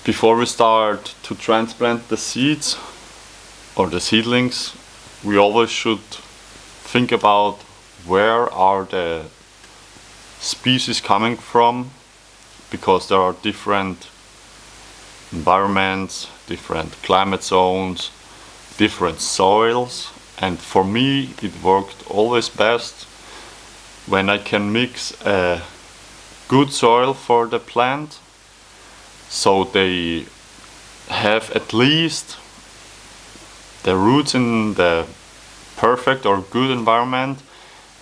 Before we start to transplant the seeds or the seedlings, we always should think about where are the species coming from, because there are different environments, different climate zones, different soils, and for me it worked always best when I can mix a good soil for the plant, so they have at least the roots in the perfect or good environment,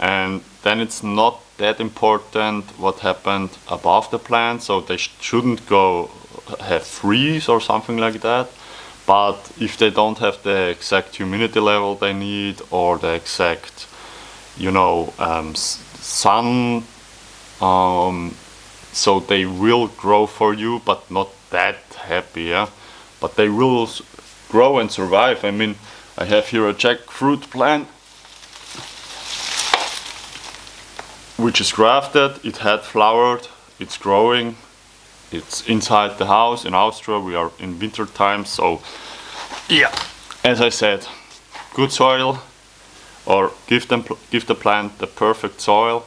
and then it's not that important what happened above the plant, so they shouldn't go have freeze or something like that. But if they don't have the exact humidity level they need, or the exact, sun, so they will grow for you, but not that happy, yeah. But they will grow and survive. I mean, I have here a jackfruit plant, which is grafted. It had flowered, it's growing. It's inside the house in Austria. We are in winter time, so yeah, as I said, good soil, or give the plant the perfect soil,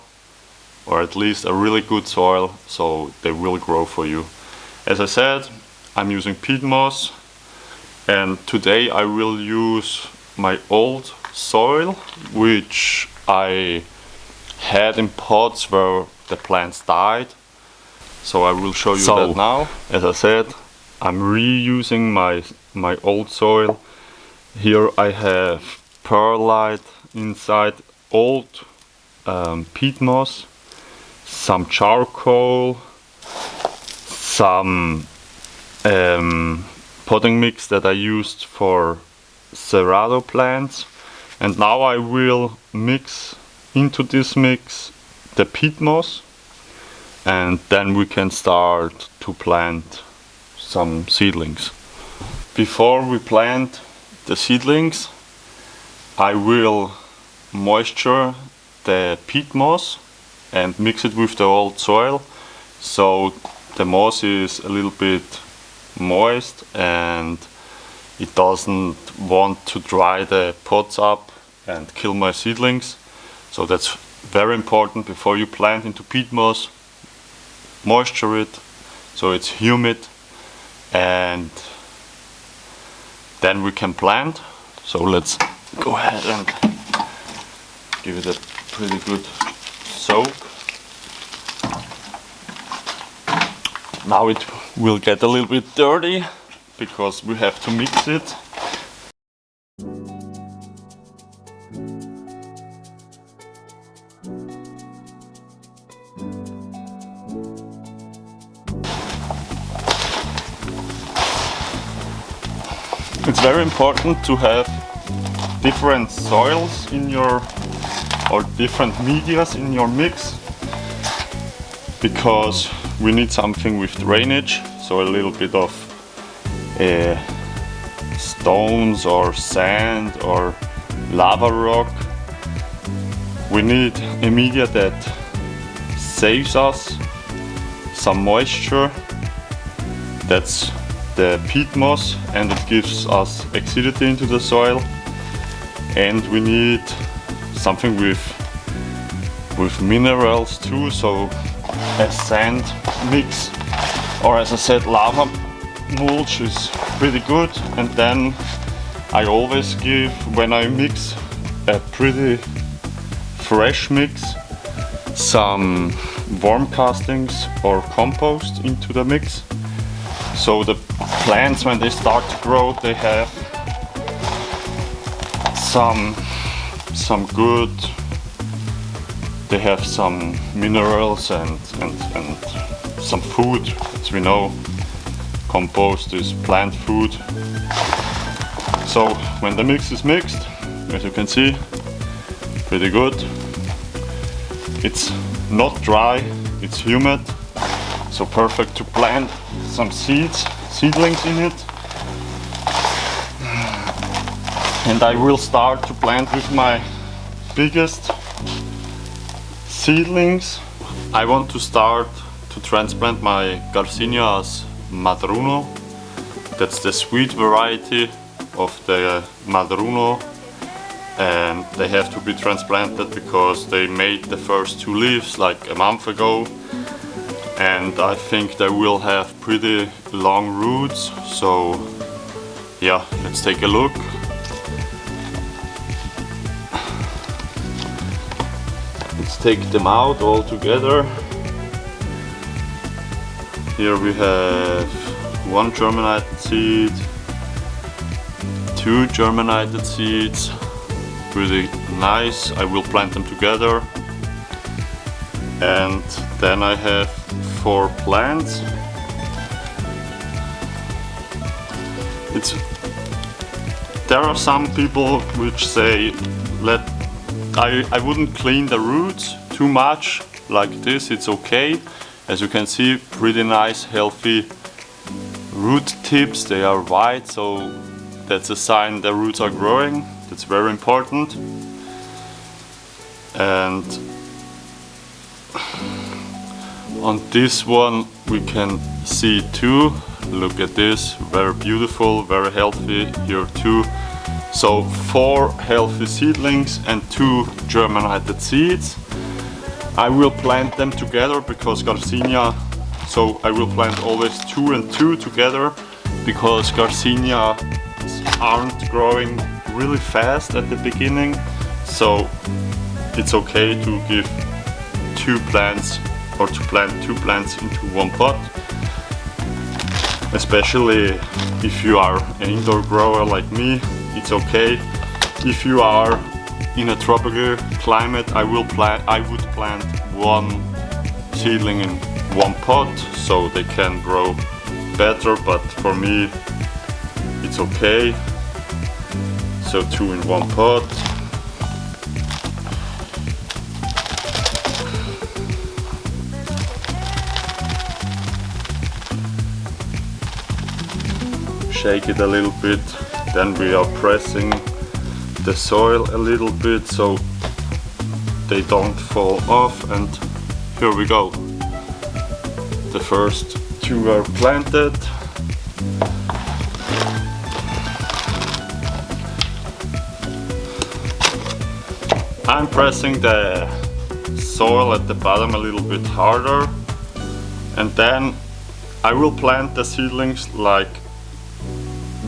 or at least a really good soil, so they will grow for you. As I said, I'm using peat moss, and today I will use my old soil, which I had in pots where the plants died. So I will show you that now. As I said, I'm reusing my old soil. Here I have perlite inside, old peat moss, some charcoal, some potting mix that I used for cerrado plants, and now I will mix into this mix the peat moss, and then we can start to plant some seedlings. Before we plant the seedlings, I will moisture the peat moss and mix it with the old soil, so the moss is a little bit moist and it doesn't want to dry the pots up and kill my seedlings. So that's very important before you plant into peat moss. Moisture it so it's humid, and then we can plant. So let's go ahead and give it a pretty good soak. Now it will get a little bit dirty because we have to mix it. It's very important to have different soils in your, or different medias in your mix, because we need something with drainage, so a little bit of stones or sand or lava rock. We need a media that saves us some moisture. That's the peat moss, and it gives us acidity into the soil. And we need something with minerals too, so a sand mix, or as I said, lava mulch is pretty good. And then I always give, when I mix a pretty fresh mix, some worm castings or compost into the mix. So the plants, when they start to grow, they have some good, they have some minerals and some food. As we know, compost is plant food. So when the mix is mixed, as you can see, pretty good. It's not dry, it's humid, so perfect to plant some seedlings in it. And I will start to plant with my biggest seedlings. I want to start to transplant my Garcinias madruno, That's the sweet variety of the Madruno, and they have to be transplanted because they made the first 2 leaves like a month ago, and I think they will have pretty long roots. So yeah, let's take a look. Let's take them out all together. Here we have 1 germinated seed, 2 germinated seeds, pretty nice. I will plant them together. And then I have 4 plants. There are some people which say I wouldn't clean the roots too much like this, it's okay. As you can see, pretty nice healthy root tips, they are white, so that's a sign the roots are growing. That's very important. And on this one we can see 2. Look at this, very beautiful, very healthy. Here 2. So 4 healthy seedlings and 2 germinated seeds. I will plant them together because Garcinia, so I will plant always 2 and 2 together because Garcinia aren't growing really fast at the beginning. So it's okay to give 2 plants or to plant 2 plants into 1 pot. Especially if you are an indoor grower like me, it's okay. If you are in a tropical climate, I would plant 1 seedling in 1 pot so they can grow better, but for me it's okay. So 2 in 1 pot. Shake it a little bit, then we are pressing the soil a little bit so they don't fall off, and here we go. The first 2 are planted. I'm pressing the soil at the bottom a little bit harder, and then I will plant the seedlings like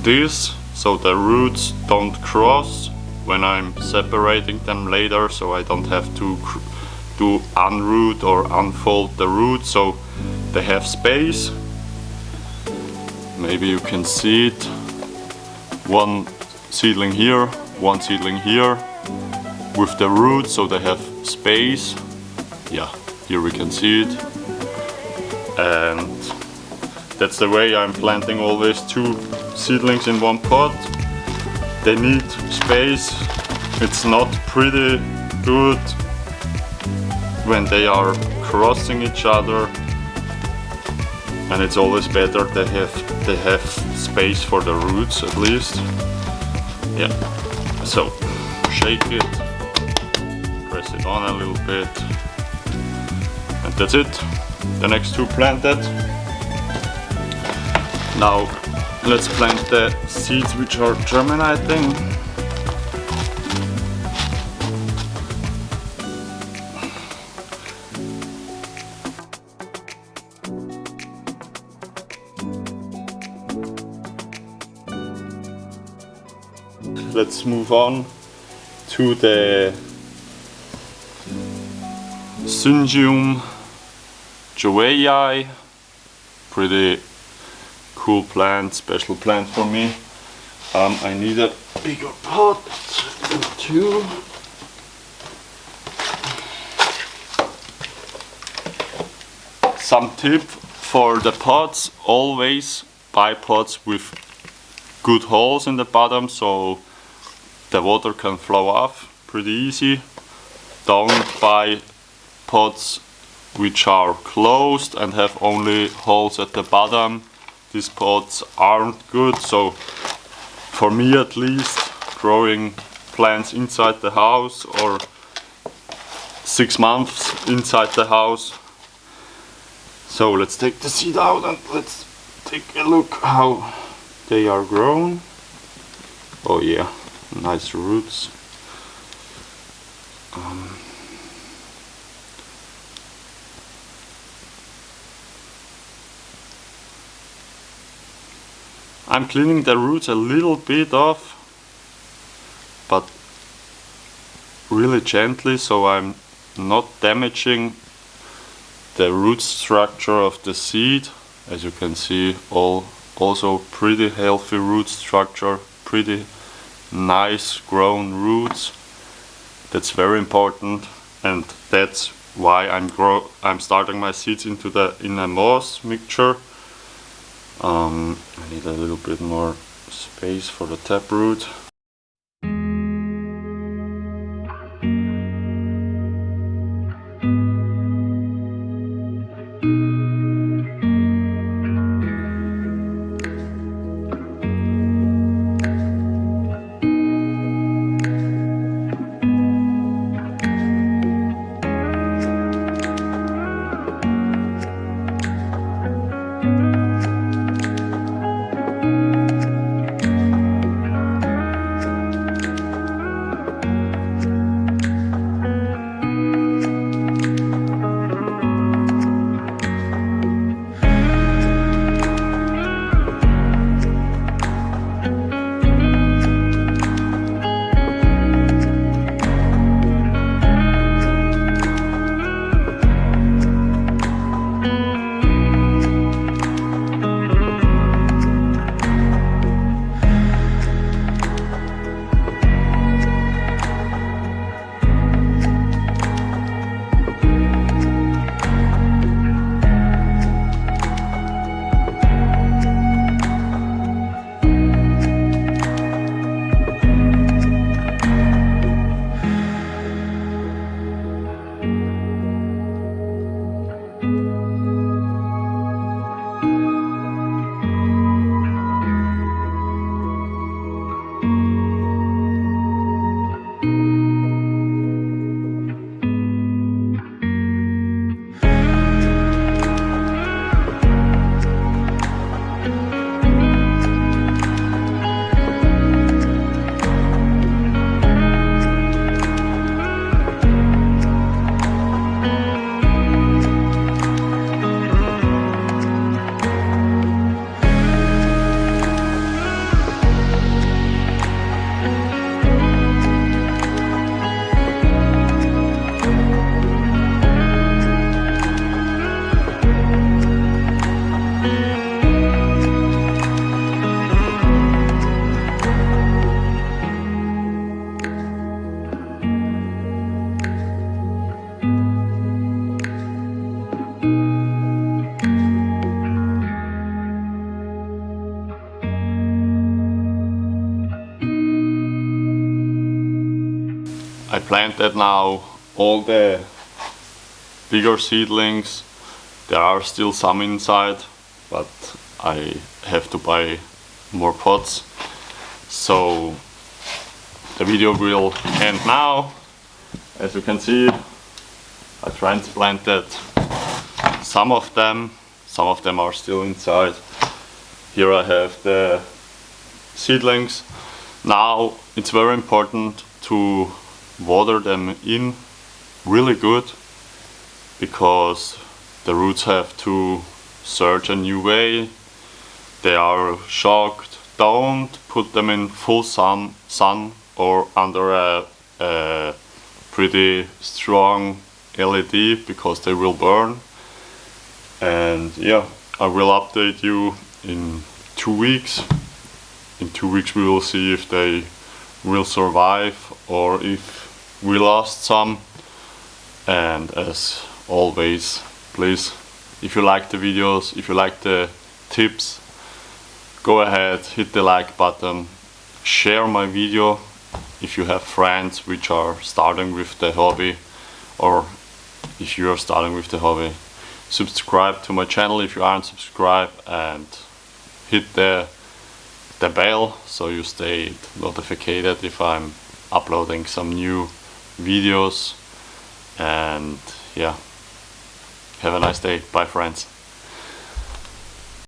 this so the roots don't cross when I'm separating them later, so I don't have to unroot or unfold the roots, so they have space. Maybe you can see it. 1 seedling here, 1 seedling here with the roots, so they have space. Yeah, here we can see it. And that's the way I'm planting always 2 seedlings in 1 pot. They need space. It's not pretty good when they are crossing each other, and it's always better they have space for the roots at least. Yeah. So shake it, press it on a little bit, and that's it. The next 2 planted. Now let's plant the seeds which are germinating. Let's move on to the Syngium joweyi. Pretty cool plant, special plant for me. I need a bigger pot too. Some tip for the pots: always buy pots with good holes in the bottom so the water can flow off pretty easy. Don't buy pots which are closed and have only holes at the bottom. These pots aren't good, so for me at least, growing plants inside the house or 6 months inside the house. So let's take the seed out and let's take a look how they are grown. Oh yeah, nice roots. I'm cleaning the roots a little bit off, but really gently, so I'm not damaging the root structure of the seed. As you can see, also pretty healthy root structure, pretty nice grown roots. That's very important, and that's why I'm starting my seeds in a moss mixture. I need a little bit more space for the taproot. I planted now all the bigger seedlings. There are still some inside, but I have to buy more pots. So the video will end now. As you can see, I transplanted some of them are still inside. Here I have the seedlings. Now it's very important to water them in really good, because the roots have to search a new way. They are shocked. Don't put them in full sun or under a pretty strong LED, because they will burn. And yeah, I will update you in 2 weeks. In 2 weeks we will see if they will survive or if we lost some. And as always, please, if you like the videos, if you like the tips, go ahead, hit the like button, share my video if you have friends which are starting with the hobby, or if you are starting with the hobby. Subscribe to my channel if you aren't subscribed, and hit the bell so you stay notified if I'm uploading some new videos. And yeah, have a nice day. Bye friends.